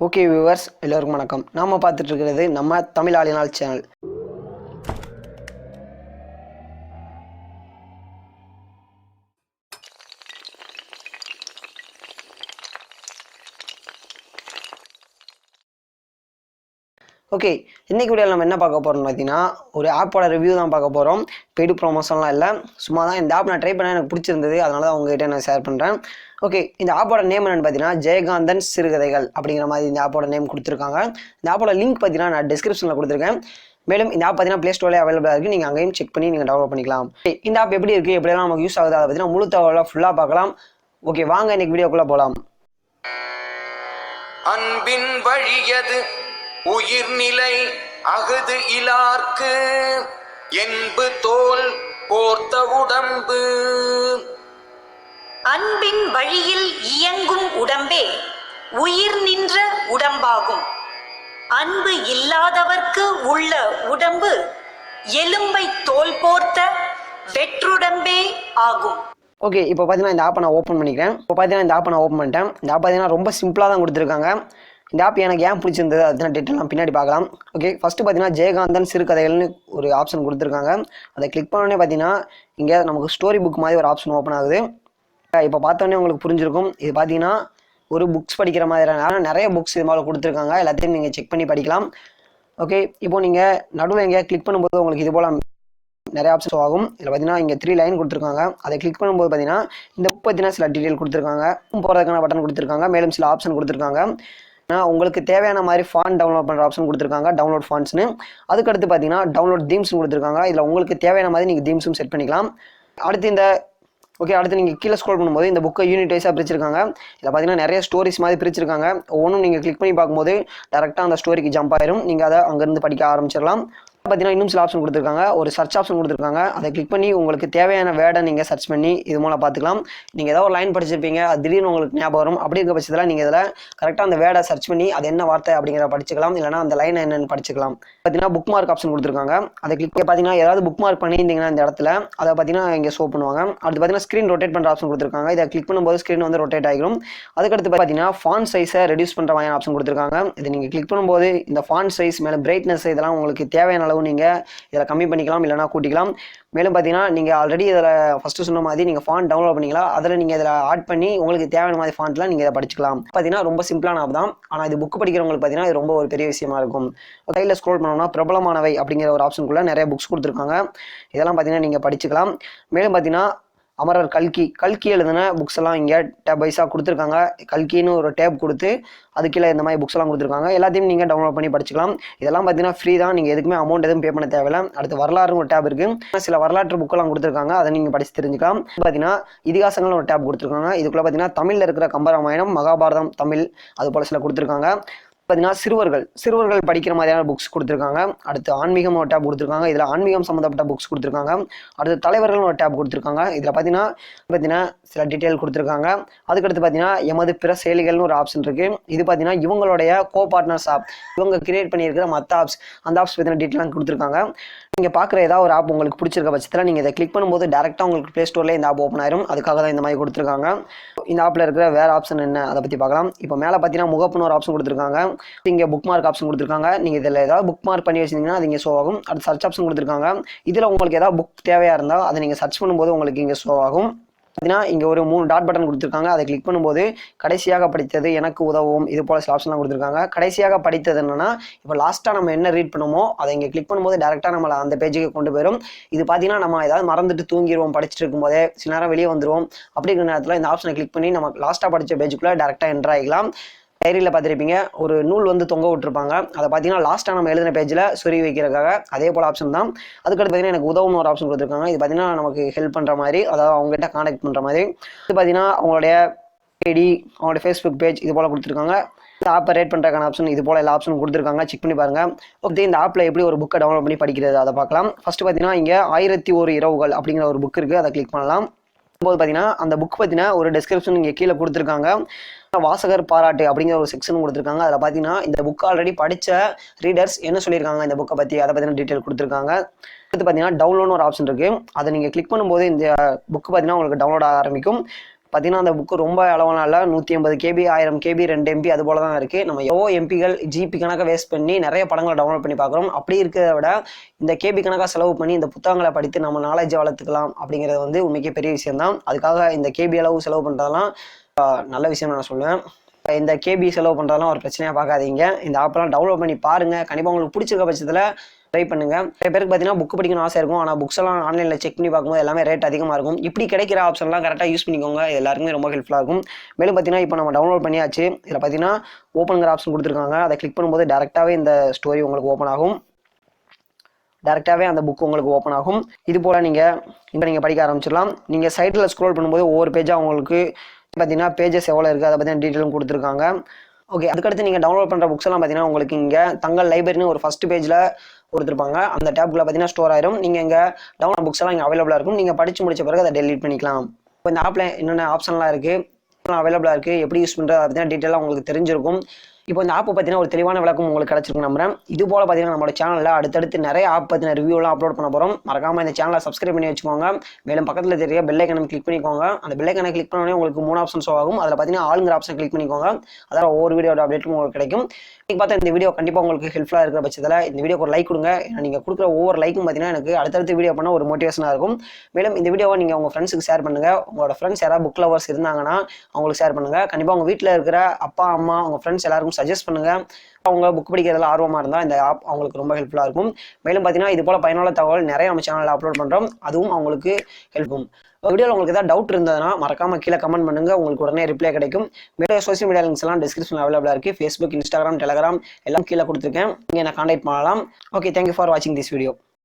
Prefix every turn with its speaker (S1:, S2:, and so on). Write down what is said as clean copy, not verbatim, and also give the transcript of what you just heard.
S1: Okay viewers, எல்லோருக்கும் வணக்கம். நாம பார்த்துட்டு இருக்கிறது நம்ம தமிழாளினால் சேனல். ஓகே, இன்னைக்கு வீடியோவில் நம்ம என்ன பார்க்க போகிறோம்னு பார்த்தீங்கன்னா, ஒரு ஆப்போட ரிவ்யூ தான் பார்க்க போகிறோம். பெய்டு ப்ரொமோஷன்லாம் இல்லை, சும்மா தான். இந்த ஆப் நான் ட்ரை பண்ண எனக்கு பிடிச்சிருந்தது, அதனால தான் உங்ககிட்ட நான் ஷேர் பண்ணுறேன். ஓகே, இந்த ஆப்போட நேம் என்னென்னு பார்த்தீங்கன்னா ஜெயகாந்தன் சிறுகதைகள் அப்படிங்கிற மாதிரி இந்த ஆப்போட நேம் கொடுத்துருக்காங்க. இந்த ஆப்போட லிங்க் பார்த்தீங்கன்னா நான் டிஸ்கிரிப்ஷனில் கொடுத்துருக்கேன். மேலும் இந்த ஆப் பார்த்தீங்கன்னா ப்ளே ஸ்டோரில் அவைலபிளாக இருக்குது, நீங்கள் அங்கேயும் செக் பண்ணி நீங்கள் டவுன்லோட் பண்ணிக்கலாம். இந்த ஆப் எப்படி இருக்குது, எப்படியெல்லாம் நமக்கு யூஸ் ஆகுது, அதை பார்த்தீங்கன்னா முழு தகவலாக ஃபுல்லாக பார்க்கலாம். ஓகே, வாங்க இன்னைக்கு வீடியோக்குள்ளே போகலாம்.
S2: அன்பின் வழியது உயிர்நிலை அகுது இலார்க்கு என்பு தோல் போர்த்த உடம்பு.
S3: அன்பின் வழியில் இயங்கும் உடம்பே உயிர் நின்ற உடம்பாகும். அன்பு இல்லாதவர்க்கு உள்ள உடம்பு எலும்பை தோல் போர்த்த வெற்றுடம்பே ஆகும்.
S1: ஓகே, இப்போ பார்த்தீங்கன்னா இந்த ஆப்பை நான் ஓப்பன் பண்ணிக்கிறேன். இப்போ பார்த்தீங்கன்னா இந்த ஆப்பை நான் ஓப்பன் பண்ணிட்டேன். இந்த ஆப் பார்த்தீங்கன்னா ரொம்ப சிம்பிளாக தான் கொடுத்துருக்காங்க. இந்த ஆப் எனக்கு ஏன் பிடிச்சிருந்தது அதுதான் டீட்டெயில் பின்னாடி பார்க்கலாம். ஓகே, ஃபஸ்ட்டு பார்த்தீங்கன்னா ஜெயகாந்தன் சிறுகதைகள்னு ஒரு ஆப்ஷன் கொடுத்துருக்காங்க. அதை கிளிக் பண்ணோடனே பார்த்தீங்கன்னா இங்கே நமக்கு ஸ்டோரி புக் மாதிரி ஒரு ஆப்ஷன் ஓப்பன் ஆகுது. இப்போ பார்த்தோன்னே உங்களுக்கு புரிஞ்சிருக்கும். இது பார்த்தீங்கன்னா ஒரு புக்ஸ் படிக்கிற மாதிரியான நிறைய புக்ஸ் இது மாதிரி கொடுத்துருக்காங்க. எல்லாத்தையும் நீங்கள் செக் பண்ணி படிக்கலாம். ஓகே, இப்போ நீங்கள் நடுவில் எங்கேயா கிளிக் பண்ணும்போது உங்களுக்கு இது போல் நிறைய ஆப்ஷன்ஸ் ஆகும். இதில் பார்த்தீங்கன்னா இங்கே 3 லைன் கொடுத்துருக்காங்க. அதை கிளிக் பண்ணும்போது பார்த்தீங்கன்னா இந்த புக் பார்த்தீங்கன்னா சில டீட்டெயில் கொடுத்துருக்காங்க. போகிறதுக்கான பட்டன் கொடுத்துருக்காங்க. மேலும் சில ஆப்ஷன் கொடுத்துருக்காங்க. உங்களுக்கு தேவையான மாதிரி ஃபாண்ட் டவுன்லோட் பண்ணுற ஆப்ஷன் கொடுத்துருக்காங்க, டவுன்லோட் ஃபாண்ட்ஸ்னு. அதுக்கடுத்து பார்த்தீங்கன்னா டவுன்லோட் தீம்ஸ் கொடுத்துருக்காங்க. இதில் உங்களுக்கு தேவையான மாதிரி நீங்கள் தீம்ஸும் செட் பண்ணிக்கலாம். அடுத்து நீங்கள் கீழே ஸ்க்ரோல் பண்ணும்போது இந்த புக்கை யூனிட் வைஸாக பிரிச்சிருக்காங்க. இதில் பார்த்தீங்கன்னா நிறைய ஸ்டோரிஸ் மாதிரி பிரிச்சிருக்காங்க. ஒவ்வொன்றும் நீங்கள் கிளிக் பண்ணி பார்க்கும்போது டேரெக்டாக அந்த ஸ்டோரிக்கு ஜம்ப் ஆயிரும். நீங்கள் அதை அங்கேருந்து படிக்க ஆரம்பிச்சிடலாம். பார்த்தீங்கன்னா இன்னும் சில ஆப்ஷன் கொடுத்துருக்காங்க. ஒரு சர்ச் ஆப்ஷன் கொடுத்துருக்காங்க. அதை கிளிக் பண்ணி உங்களுக்கு தேவையான வேர்டை நீங்கள் சர்ச் பண்ணி இது மூலம் பார்த்துக்கலாம். நீங்கள் ஏதாவது ஒரு லைன் படிச்சிருப்பீங்க, அது திடீர்னு உங்களுக்கு ஞாபகம் வரும். அப்படி இருக்க பட்சத்தில் நீங்கள் இதில் கரெக்டாக அந்த வேர்டை சர்ச் பண்ணி அது என்ன வார்த்தை அப்படிங்கிற படிச்சுக்கலாம். இல்லைனா அந்த லைன் என்னென்னு படிச்சுக்கலாம். பார்த்தீங்கன்னா புக் மார்க் ஆப்ஷன் கொடுத்துருக்காங்க. அதை கிளிக் பண்ணி பார்த்தீங்கன்னா ஏதாவது புக் மார்க் பண்ணியிருந்தீங்கன்னா இந்த இடத்துல அதை பார்த்தீங்கன்னா இங்கே ஷோ பண்ணுவாங்க. அடுத்து பார்த்தீங்கன்னா ஸ்க்ரீன் ரொட்டேட் பண்ணுற ஆப்ஷன் கொடுத்துருக்காங்க. இதை கிளிக் பண்ணும்போது ஸ்க்ரீன் வந்து ரொட்டேட் ஆகிடும். அதுக்கடுத்து பார்த்தீங்கன்னா ஃபாண்ட் சைஸை ரெடியூஸ் பண்ணுற மாதிரி ஆப்ஷன் கொடுத்துருக்காங்க. இது நீங்கள் கிளிக் பண்ணும்போது இந்த ஃபாண்ட் சைஸ் மேலே பிரைட்னஸ் இதெல்லாம் உங்களுக்கு தேவையான அளவு நீங்கள் இதில் கம்மி பண்ணிக்கலாம், இல்லைனா கூட்டிக்கலாம். மேலும் பார்த்தீங்கன்னா நீங்கள் ஆல்ரெடி இதில் ஃபஸ்ட்டு சொன்ன மாதிரி நீங்கள் ஃபாண்ட் டவுன்லோட் பண்ணிக்கலாம். அதில் நீங்கள் இதில் ஆட் பண்ணி உங்களுக்கு தேவையான மாதிரி ஃபாண்ட்லாம் நீங்கள் இதை படிச்சுக்கலாம். பார்த்தீங்கன்னா ரொம்ப சிம்பிளான ஆப் தான். ஆனால் இது புக் படிக்கிறவங்களுக்கு பார்த்தீங்கன்னா இது ரொம்ப ஒரு பெரிய விஷயமா இருக்கும். கையில் ஸ்க்ரோல் பண்ணோம்னா பிரபலமானவை அப்படிங்கிற ஒரு ஆப்ஷனுக்குள்ளே நிறைய புக்ஸ் கொடுத்துருக்காங்க. இதெல்லாம் பார்த்தீங்கன்னா நீங்கள் படிச்சுக்கலாம். மேலும் பார்த்தீங்கன்னா அமரர் கல்கி எழுதின புக்ஸ் எல்லாம் இங்கே டேப் வைஸாக கொடுத்துருக்காங்க. கல்கின்னு ஒரு டேப் கொடுத்து அது கீழே இந்த மாதிரி புக்ஸ் எல்லாம் கொடுத்துருக்காங்க. எல்லாத்தையும் நீங்கள் டவுன்லோட் பண்ணி படிச்சுக்கலாம். இதெல்லாம் பார்த்தீங்கன்னா ஃப்ரீ தான். நீங்கள் எதுக்குமே அமௌண்ட் எதுவும் பே பண்ண தேவையில்லை. அடுத்து வரலாறுன்னு ஒரு டேப் இருக்குது. சில வரலாற்று புக்கெல்லாம் கொடுத்துருக்காங்க. அதை நீங்கள் படித்து தெரிஞ்சுக்கலாம். பார்த்தீங்கன்னா இதிகாசங்கள்னு ஒரு டேப் கொடுத்துருக்காங்க. இதுக்குள்ளே பார்த்தீங்கன்னா தமிழில் இருக்கிற கம்பராமாயணம், மகாபாரதம் தமிழ் அது போல் சில கொடுத்துருக்காங்க. பார்த்தீங்கன்னா சிறுவர்கள் படிக்கிற மாதிரியான புக்ஸ் கொடுத்துருக்காங்க. அடுத்து ஆன்மீகம் ஒரு டேப் கொடுத்துருக்காங்க. இதில் ஆன்மீகம் சம்மந்தப்பட்ட புக்ஸ் கொடுத்துருக்காங்க. அடுத்து தலைவர்கள் ஒரு டேப் கொடுத்துருக்காங்க. இதில் பார்த்தீங்கன்னா சில டீட்டெயில் கொடுத்துருக்காங்க. அதுக்கடுத்து பார்த்தீங்கன்னா எமது பிற செயலிகள்னு ஒரு ஆப்ஷன் இருக்குது. இது பார்த்தீங்கன்னா இவங்களுடைய பார்ட்னர்ஸ் ஆப், இவங்க கிரியேட் பண்ணியிருக்கிற மற்ற ஆப்ஸ், அந்த ஆப்ஸ் பார்த்தீங்கன்னா டீட்டெயிலாக கொடுத்துருக்காங்க. நீங்கள் பார்க்குற ஏதாவது ஒரு ஆப் உங்களுக்கு பிடிச்சிருக்க பட்சத்தில் நீங்கள் இதை கிளிக் பண்ணும்போது டேரெக்டாக உங்களுக்கு ப்ளே ஸ்டோர்லேயே இந்த ஆப் ஓப்பன் ஆயிரும். அதுக்காக தான் இந்த மாதிரி கொடுத்துருக்காங்க. இந்த ஆப்பில் இருக்கிற வேறு ஆப்ஷன் என்ன அதை பற்றி பார்க்கலாம். இப்போ மேலே பார்த்தீங்கன்னா முகப்புன்னு ஒரு ஆப்ஷன் கொடுத்துருக்காங்க. இங்கே புக் மார்க் ஆப்ஷன் கொடுத்துருக்காங்க. நீங்கள் இதில் ஏதாவது புக் மார்க் பண்ணி வச்சிருந்தீங்கன்னா அது இங்கே ஷோ ஆகும். அடுத்து சர்ச் ஆப்ஷன் கொடுத்துருக்காங்க. இதில் உங்களுக்கு ஏதாவது புக் தேவையாக இருந்தால் அதை நீங்கள் சர்ச் பண்ணும்போது உங்களுக்கு இங்கே ஷோ ஆகும். பார்த்தீங்கன்னா இங்கே ஒரு 3 டாட் பட்டன் கொடுத்துருக்காங்க. அதை கிளிக் பண்ணும்போது கடைசியாக படித்தது, எனக்கு உதவும், இது போல சில ஆப்ஷன்லாம் கொடுத்துருக்காங்க. கடைசியாக படித்தது என்னன்னா இப்போ லாஸ்ட்டாக நம்ம என்ன ரீட் பண்ணுமோ அதை இங்கே கிளிக் பண்ணும்போது டேரெக்டாக நம்மளை அந்த பேஜுக்கு கொண்டு போயிடும். இது பார்த்தீங்கன்னா நம்ம ஏதாவது மறந்துட்டு தூங்கிடுவோம், படிச்சுட்டு இருக்கும்போதே சில நேரம் வெளியே வந்துடுவோம். அப்படிங்கிற நேரத்தில் இந்த ஆப்ஷனை கிளிக் பண்ணி நம்ம லாஸ்ட்டாக படித்த பேஜுக்குள்ளே டேரெக்டாக என்டர் ஆகிக்கலாம். டைரியில் பார்த்துருப்பீங்க ஒரு நூல் வந்து தொங்க விட்டுருப்பாங்க. அதை பார்த்தீங்கன்னா லாஸ்ட்டாக நம்ம எழுதின பேஜில் சொறி வைக்கிறதுக்காக அதே போல் ஆப்ஷன் தான். அதுக்கடுத்து பார்த்தீங்கன்னா எனக்கு உதவும் ஒரு ஆப்ஷன் கொடுத்துருக்காங்க. இது பார்த்தீங்கன்னா நமக்கு ஹெல்ப் பண்ணுற மாதிரி, அதாவது அவங்ககிட்ட கான்டாக்ட் பண்ணுற மாதிரி. இது பார்த்தீங்கன்னா அவங்களுடைய ஐடி, அவங்களுடைய ஃபேஸ்புக் பேஜ் இது போல் கொடுத்துருக்காங்க. இந்த ஆப்பை ரேட் பண்ணுறதுக்கான ஆப்ஷன் இது போல் எல்லா ஆப்ஷனும் கொடுத்துருக்காங்க. செக் பண்ணி பாருங்கள். ஓகே, இந்த ஆப்பில் எப்படி ஒரு புக்கை டவுன்லோட் பண்ணி படிக்கிறது அதை பார்க்கலாம். ஃபஸ்ட்டு பார்த்தீங்கன்னா இங்கே 1001 இரவுகள் அப்படிங்கிற ஒரு புக் இருக்குது. அதை கிளிக் பண்ணலாம். போது பார்த்தீங்கன்னா அந்த புக் பார்த்தீங்கன்னா ஒரு டிஸ்கிரிப்ஷன் இங்கே கீழே கொடுத்துருக்காங்க. வாசகர் பாராட்டு அப்படிங்கிற ஒரு செக்ஷன் கொடுத்துருக்காங்க. அதில் பார்த்தீங்கன்னா இந்த புக் ஆல்ரெடி படித்த ரீடர்ஸ் என்ன சொல்லியிருக்காங்க இந்த புக்கை பற்றி, அதை பற்றின டீட்டெயில் கொடுத்துருக்காங்க. அடுத்து பார்த்தீங்கன்னா டவுன்லோட்னு ஒரு ஆப்ஷன் இருக்குது. அதை நீங்கள் கிளிக் பண்ணும்போது இந்த புக்கு பார்த்தீங்கன்னா உங்களுக்கு டவுன்லோட் ஆக ஆரம்பிக்கும். பார்த்தீங்கன்னா அந்த புக்கு ரொம்ப அளவெல்லாம் இல்லை, 150 KB 1000 KB 2 MB அது போல தான் இருக்குது. நம்ம எவ்வளோ எம்பிகள் ஜிபி கணக்காக வேஸ்ட் பண்ணி நிறைய படங்களை டவுன்லோட் பண்ணி பார்க்குறோம். அப்படி இருக்கிறத விட இந்த கேபி கணக்காக செலவு பண்ணி இந்த புத்தகங்களை படித்து நம்ம நாலேஜை வளர்த்துக்கலாம் அப்படிங்கிறது வந்து உண்மைக்கே பெரிய விஷயம் தான். அதுக்காக இந்த கேபி அளவு செலவு பண்ணுறதெல்லாம் நல்ல விஷயம் நான் சொல்லுவேன். இந்த கேபி செலவு பண்ணுறதெல்லாம் ஒரு பிரச்சனையாக பார்க்காதீங்க. இந்த ஆப்பெல்லாம் டவுன்லோட் பண்ணி பாருங்கள். கண்டிப்பாக உங்களுக்கு பிடிச்சிருக்க பட்சத்தில் ட்ரை பண்ணுங்க. நிறைய பேருக்கு பார்த்தீங்கன்னா புக் படிக்கணும் ஆசை இருக்கும், ஆனால் புக்ஸ் எல்லாம் ஆன்லைனில் செக் பண்ணி பார்க்கும்போது எல்லாமே ரேட் அதிகமாக இருக்கும். இப்படி கிடைக்கிற ஆப்ஷன்லாம் கரெக்டாக யூஸ் பண்ணிக்கோங்க. இது எல்லாருக்குமே ரொம்ப ஹெல்ப்ஃபுல்லாக இருக்கும். மேலும் பார்த்தீங்கன்னா இப்போ நம்ம டவுன்லோட் பண்ணியாச்சு. இதில் பார்த்தீங்கன்னா ஓப்பனுங்கிற ஆப்ஷன் கொடுத்துருக்காங்க. அதை கிளிக் பண்ணும்போது டேரெக்டாகவே இந்த ஸ்டோரி உங்களுக்கு ஓப்பன் ஆகும். டேரெக்டாகவே அந்த புக் உங்களுக்கு ஓப்பன் ஆகும். இது போல் நீங்கள் படிக்க ஆரம்பிச்சிடலாம். நீங்கள் சைட்டில் ஸ்க்ரோல் பண்ணும்போது ஒவ்வொரு பேஜாக உங்களுக்கு பார்த்தீங்கன்னா பேஜஸ் எவ்வளோ இருக்குது அதை பற்றின டீட்டெயிலும் கொடுத்துருக்காங்க. ஓகே, அதுக்கடுத்து நீங்கள் டவுன்லோட் பண்ணுற புக்ஸ் எல்லாம் பார்த்தீங்கன்னா உங்களுக்கு இங்கே தங்கள் லைப்ரரின்னு ஒரு ஃபஸ்ட் பேஜில் கொடுத்துருப்பாங்க. அந்த டேப்குள்ளே பார்த்தீங்கன்னா ஸ்டோர் ஆயிரும். நீங்கள் இங்கே டவுன்லோட் புக்ஸ் எல்லாம் இங்கே அவைலபிளாக இருக்கும். நீங்கள் படித்து முடிச்ச பிறகு அதை டெலீட் பண்ணிக்கலாம். இப்போ இந்த ஆப்பில் என்னென்ன ஆப்ஷன்லாம் இருக்குது, அவைலபிளாக இருக்குது, எப்படி யூஸ் பண்ணுறது அதை பற்றின டீட்டெயிலாக உங்களுக்கு தெரிஞ்சிருக்கும். இப்போ இந்த ஆப் பார்த்தீங்கன்னா ஒரு தெளிவான விளக்கம் உங்களுக்கு கிடச்சிருக்கு நம்புறேன். இது போல் பார்த்தீங்கன்னா நம்மளோட சேனலில் அடுத்தடுத்து நிறைய ஆப் பற்றின ரிவ்யூலாம் அப்லோட் பண்ண போகிறோம். மறக்காமல் இந்த சேனலை சப்ஸ்கிரைப் பண்ணி வச்சுக்கோங்க. மேலும் பக்கத்தில் தெரிய பெல் ஐக்கனை கிளிக் பண்ணிக்கோங்க. அந்த பெல் ஐக்கனை கிளிக் பண்ணோடனே உங்களுக்கு 3 ஆப்ஷன் ஷோ ஆகும். அதில் பார்த்தீங்கன்னா ஆளுங்கிற ஆப்ஷன் கிளிக் பண்ணிக்கோங்க. அதாவது ஒவ்வொரு வீடியோட அப்டேட்டும் உங்களுக்கு கிடைக்கும். நீங்கள் பார்த்தா இந்த வீடியோ கண்டிப்பாக உங்களுக்கு ஹெல்ப்ஃபுல்லாக இருக்கிற பட்சத்தில் இந்த வீடியோக்கு ஒரு லைக் கொடுங்க. நீங்கள் கொடுக்குற ஒவ்வொரு லைக்கும் பார்த்தீங்கன்னா எனக்கு அடுத்தடுத்து வீடியோ பண்ண ஒரு மோட்டிவேஷனாக இருக்கும். மேலும் இந்த வீடியோவை நீங்கள் உங்கள் ஃப்ரெண்ட்ஸுக்கு ஷேர் பண்ணுங்கள். உங்களோட ஃப்ரெண்ட்ஸ் யாராவது புக் லவர்ஸ் இருந்தாங்கன்னா அவங்களுக்கு ஷேர் பண்ணுங்கள். கண்டிப்பாக உங்கள் வீட்டில் இருக்கிற அப்பா அம்மா உங்கள் ஃப்ரெண்ட்ஸ் எல்லாருக்கும் சஜஸ்ட் பண்ணுங்கள். அவங்க புக் படிக்கிறதுல ஆர்வமாக இருந்தால் இந்த ஆப் அவங்களுக்கு ரொம்ப ஹெல்ப்ஃபுல்லாக இருக்கும். மேலும் பார்த்தீங்கன்னா இது போல் பயனுள்ள தகவல் நிறைய நம்ம சேனலில் அப்லோட் பண்ணுறோம். அதுவும் அவங்களுக்கு ஹெல்ப்பும். வீடியோவில் உங்களுக்கு ஏதாவது டவுட் இருந்ததுன்னா மறக்காமல் கீழே கமெண்ட் பண்ணுங்கள். உங்களுக்கு உடனே ரிப்ளை கிடைக்கும். மேலும் சோஷியல் மீடியா லிங்க்ஸ் எல்லாம் டிஸ்கிரிப்ஷனில் அவைலபிளாக இருக்குது. ஃபேஸ்புக், இன்ஸ்டாகிராம், டெலகிராம் எல்லாம் கீழே கொடுத்துருக்கேன். நீங்கள் என்ன கான்டாக்ட் பண்ணலாம். ஓகே, தேங்க்யூ ஃபார் வாட்சிங் திஸ் வீடியோ.